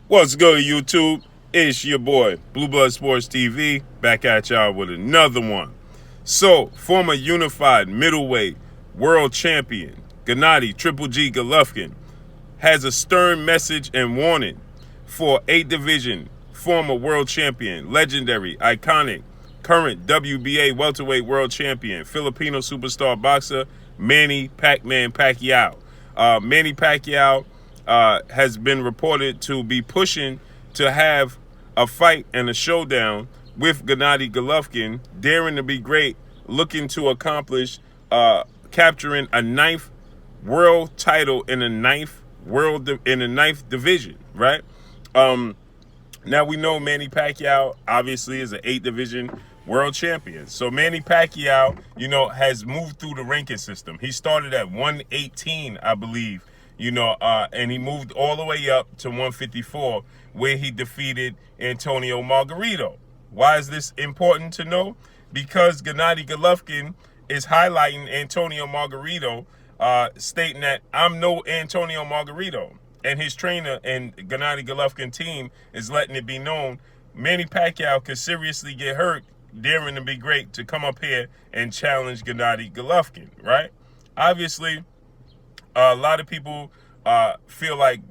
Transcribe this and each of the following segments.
What's good, YouTube? It's your boy, Blue Blood Sports TV, back at y'all with another one. So, former unified middleweight world champion, Gennady Triple G Golovkin, has a stern message and warning for 8 division former world champion, legendary, iconic, current WBA welterweight world champion, Filipino superstar boxer, Manny "Pac-Man" Pacquiao. Manny Pacquiao has been reported to be pushing to have a fight and a showdown with Gennady Golovkin, daring to be great, looking to accomplish capturing a 9th world title in the ninth division, right? Now we know Manny Pacquiao obviously is an 8 division world champion. So Manny Pacquiao, has moved through the ranking system. He started at 118, I believe, and he moved all the way up to 154, where he defeated Antonio Margarito. Why is this important to know? Because Gennady Golovkin is highlighting Antonio Margarito, stating that I'm no Antonio Margarito. And his trainer and Gennady Golovkin team is letting it be known Manny Pacquiao could seriously get hurt, daring to be great, to come up here and challenge Gennady Golovkin, right? Obviously, a lot of people feel like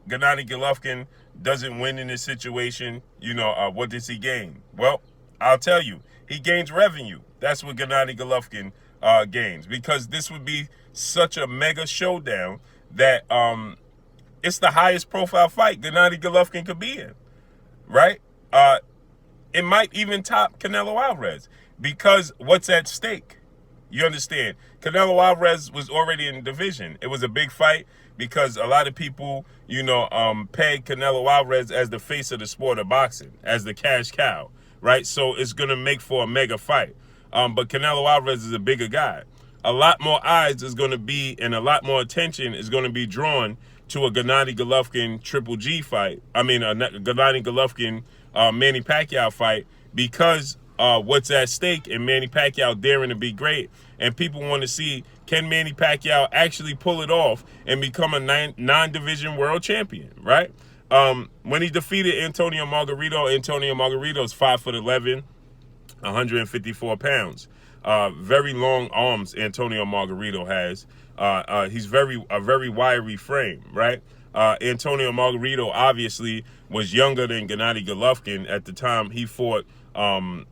Gennady Golovkin doesn't win in this situation. What does he gain? Well, I'll tell you, he gains revenue. That's what Gennady Golovkin gains, because this would be such a mega showdown that it's the highest profile fight Gennady Golovkin could be in, right? It might even top Canelo Alvarez, because what's at stake? You understand? Canelo Alvarez was already in the division. It was a big fight because a lot of people, peg Canelo Alvarez as the face of the sport of boxing, as the cash cow, right? So it's going to make for a mega fight. But Canelo Alvarez is a bigger guy. A lot more eyes is going to be, and a lot more attention is going to be drawn to a Gennady Golovkin Triple G fight. A Gennady Golovkin Manny Pacquiao fight, because what's at stake in Manny Pacquiao daring to be great. And people want to see, can Manny Pacquiao actually pull it off and become a non-division world champion, right? When he defeated Antonio Margarito is 5'11", 154 pounds. Very long arms Antonio Margarito has. He's a very wiry frame, right? Antonio Margarito obviously was younger than Gennady Golovkin at the time he fought Manny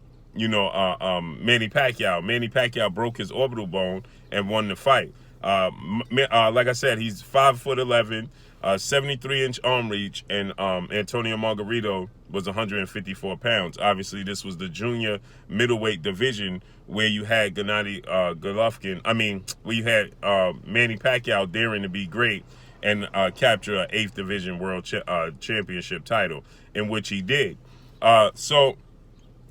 Pacquiao. Manny Pacquiao broke his orbital bone and won the fight. Like I said, he's 5'11", 73-inch arm reach, and Antonio Margarito was 154 pounds. Obviously, this was the junior middleweight division where you had Gennady where you had Manny Pacquiao daring to be great and capture an 8th division world championship title, in which he did. So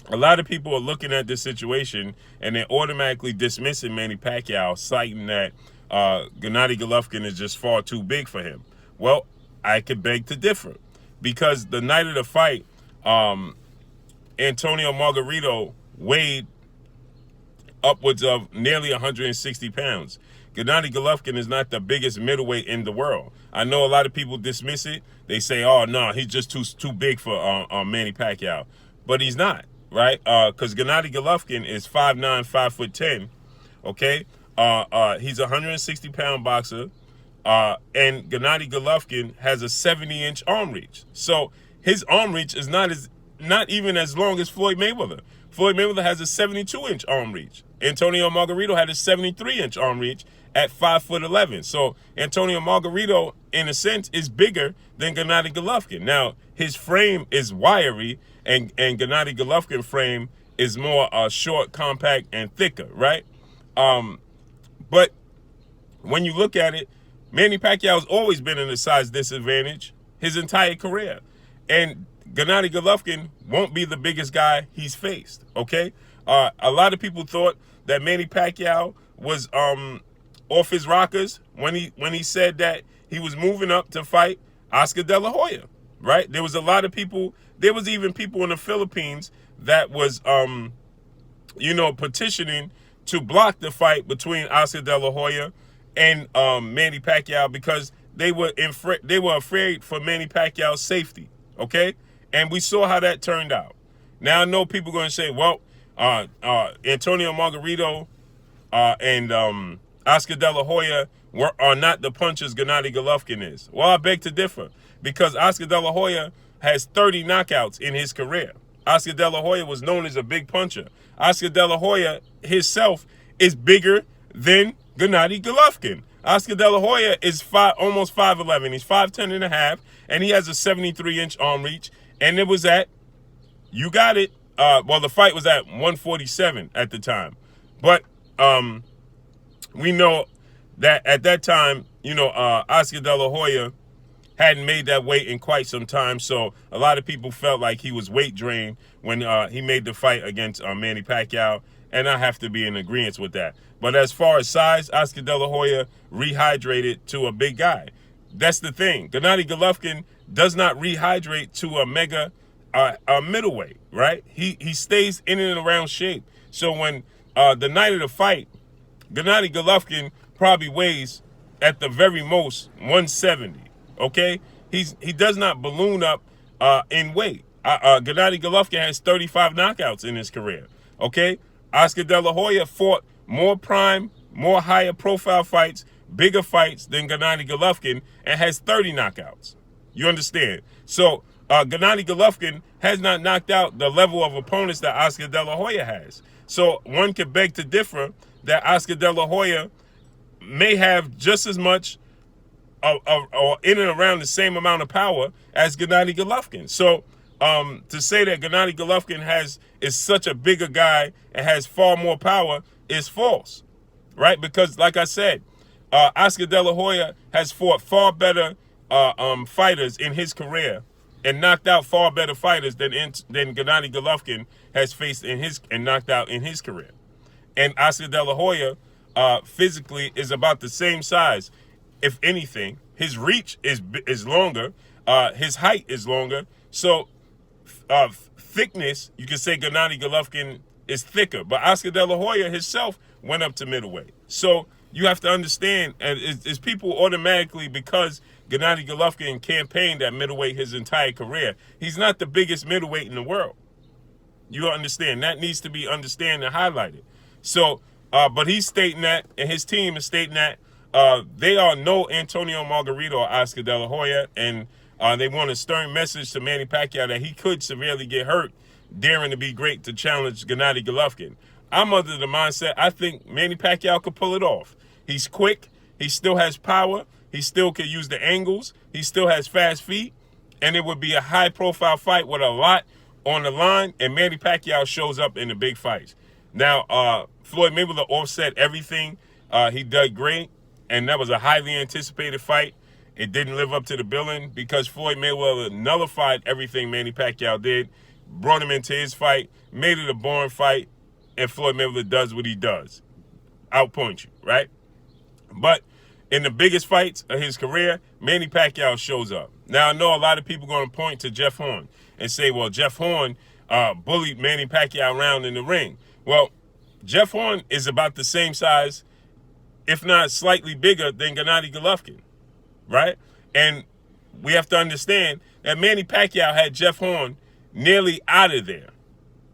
a lot of people are looking at this situation and they're automatically dismissing Manny Pacquiao, citing that Gennady Golovkin is just far too big for him. Well, I could beg to differ, because the night of the fight, Antonio Margarito weighed upwards of nearly 160 pounds. Gennady Golovkin is not the biggest middleweight in the world. I know a lot of people dismiss it. They say, oh, no, he's just too big for Manny Pacquiao. But he's not, right? Because Gennady Golovkin is 5'9", 5'10", okay? He's a 160-pound boxer. And Gennady Golovkin has a 70-inch arm reach. So his arm reach is not even as long as Floyd Mayweather. Floyd Mayweather has a 72-inch arm reach. Antonio Margarito had a 73-inch arm reach at 5'11". So Antonio Margarito, in a sense, is bigger than Gennady Golovkin. Now, his frame is wiry, and Gennady Golovkin frame is more short, compact, and thicker, right? But when you look at it, Manny Pacquiao has always been in a size disadvantage his entire career. And Gennady Golovkin won't be the biggest guy he's faced, okay? A lot of people thought that Manny Pacquiao was off his rockers when he said that he was moving up to fight Oscar De La Hoya, right? There was a lot of people, there was even people in the Philippines that was, petitioning to block the fight between Oscar De La Hoya and Manny Pacquiao, because they were afraid for Manny Pacquiao's safety, okay? And we saw how that turned out. Now I know people are going to say, well, Antonio Margarito and Oscar De La Hoya are not the punchers Gennady Golovkin is. Well, I beg to differ, because Oscar De La Hoya has 30 knockouts in his career. Oscar De La Hoya was known as a big puncher. Oscar De La Hoya himself is bigger than Gennady Golovkin. Oscar De La Hoya is almost 5'11". He's 5'10 and a half, and he has a 73-inch arm reach. And it was at, you got it, well, the fight was at 147 at the time. But we know that at that time, Oscar De La Hoya hadn't made that weight in quite some time, so a lot of people felt like he was weight drained when he made the fight against Manny Pacquiao, and I have to be in agreement with that. But as far as size, Oscar De La Hoya rehydrated to a big guy. That's the thing. Gennady Golovkin does not rehydrate to a mega middleweight, right? He stays in and around shape. So when the night of the fight, Gennady Golovkin probably weighs at the very most 170. Okay, he does not balloon up in weight. Gennady Golovkin has 35 knockouts in his career. Okay, Oscar De La Hoya fought more prime, more higher profile fights, bigger fights than Gennady Golovkin, and has 30 knockouts. You understand? So Gennady Golovkin has not knocked out the level of opponents that Oscar De La Hoya has. So one could beg to differ that Oscar De La Hoya may have just as much or in and around the same amount of power as Gennady Golovkin. So to say that Gennady Golovkin is such a bigger guy and has far more power is false, right? Because like I said, Oscar De La Hoya has fought far better fighters in his career and knocked out far better fighters than Gennady Golovkin has faced and knocked out in his career. And Oscar De La Hoya physically is about the same size. If anything, his reach is longer, his height is longer. So thickness, you can say Gennady Golovkin is thicker, but Oscar De La Hoya himself went up to middleweight. So you have to understand, and it's people automatically, because Gennady Golovkin campaigned at middleweight his entire career, he's not the biggest middleweight in the world. You understand? That needs to be understood and highlighted. So, but he's stating that, and his team is stating that they are no Antonio Margarito or Oscar De La Hoya, and they want a stern message to Manny Pacquiao that he could severely get hurt, daring to be great to challenge Gennady Golovkin. I'm under the mindset, I think Manny Pacquiao could pull it off. He's quick. He still has power. He still can use the angles. He still has fast feet. And it would be a high-profile fight with a lot on the line, and Manny Pacquiao shows up in the big fights. Now, Floyd Mayweather offset everything. He did great, and that was a highly anticipated fight. It didn't live up to the billing because Floyd Mayweather nullified everything Manny Pacquiao did, brought him into his fight, made it a boring fight, and Floyd Mayweather does what he does. Outpoint you, right? But in the biggest fights of his career, Manny Pacquiao shows up. Now, I know a lot of people are going to point to Jeff Horn and say, well, Jeff Horn bullied Manny Pacquiao around in the ring. Well, Jeff Horn is about the same size, if not slightly bigger, than Gennady Golovkin, right? And we have to understand that Manny Pacquiao had Jeff Horn nearly out of there,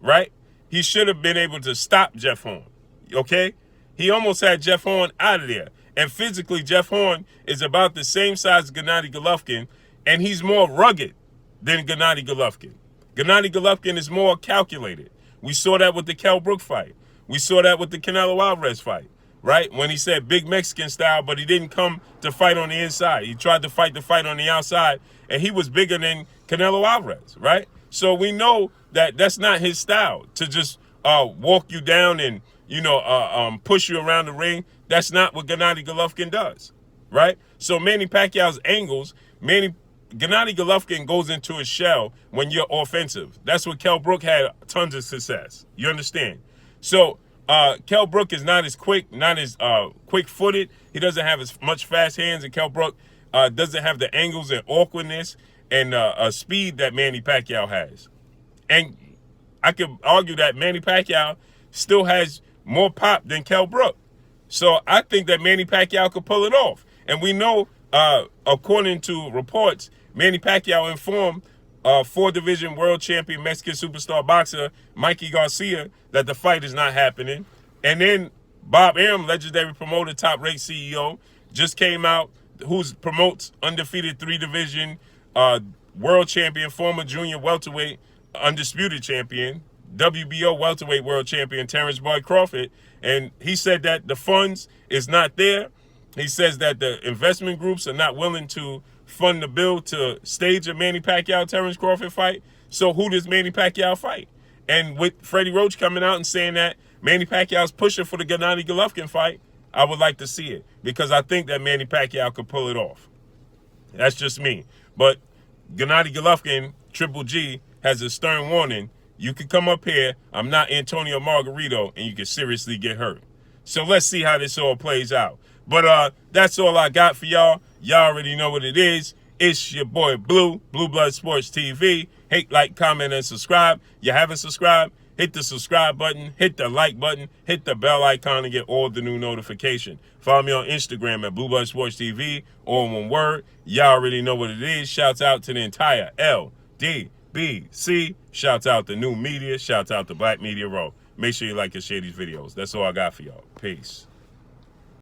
right? He should have been able to stop Jeff Horn, okay? He almost had Jeff Horn out of there. And physically, Jeff Horn is about the same size as Gennady Golovkin, and he's more rugged than Gennady Golovkin. Gennady Golovkin is more calculated. We saw that with the Kell Brook fight. We saw that with the Canelo Alvarez fight, right? When he said big Mexican style, but he didn't come to fight on the inside. He tried to fight the fight on the outside, and he was bigger than Canelo Alvarez, right? So we know that that's not his style, to just walk you down and, push you around the ring. That's not what Gennady Golovkin does, right? So Manny Pacquiao's angles, Gennady Golovkin goes into a shell when you're offensive. That's what Kell Brook had tons of success. You understand? So Kell Brook is not as quick, not as quick-footed. He doesn't have as much fast hands, and Kell Brook doesn't have the angles and awkwardness and speed that Manny Pacquiao has. And I could argue that Manny Pacquiao still has more pop than Kell Brook. So I think that Manny Pacquiao could pull it off. And we know, according to reports, Manny Pacquiao informed 4-division world champion Mexican superstar boxer Mikey Garcia that the fight is not happening. And then Bob Arum, legendary promoter, top-rate CEO, just came out, who promotes undefeated 3-division world champion, former junior welterweight, undisputed champion, WBO welterweight world champion Terrence Boyd Crawford. And he said that the funds is not there. He says that the investment groups are not willing to fund the bill to stage a Manny Pacquiao Terrence Crawford fight. So who does Manny Pacquiao fight? And with Freddie Roach coming out and saying that Manny Pacquiao's pushing for the Gennady Golovkin fight, I would like to see it, because I think that Manny Pacquiao could pull it off. That's just me. But Gennady Golovkin, Triple G, has a stern warning. You can come up here, I'm not Antonio Margarito, and you can seriously get hurt. So let's see how this all plays out. But that's all I got for y'all. Y'all already know what it is. It's your boy Blue Blood Sports TV. Hate, like, comment, and subscribe. You haven't subscribed? Hit the subscribe button, hit the like button, hit the bell icon to get all the new notification. Follow me on Instagram at Blue Blood Sports TV, all in one word. Y'all already know what it is. Shouts out to the entire LDBC. Shouts out to New Media. Shouts out to Black Media Row. Make sure you like and share these videos. That's all I got for y'all. Peace.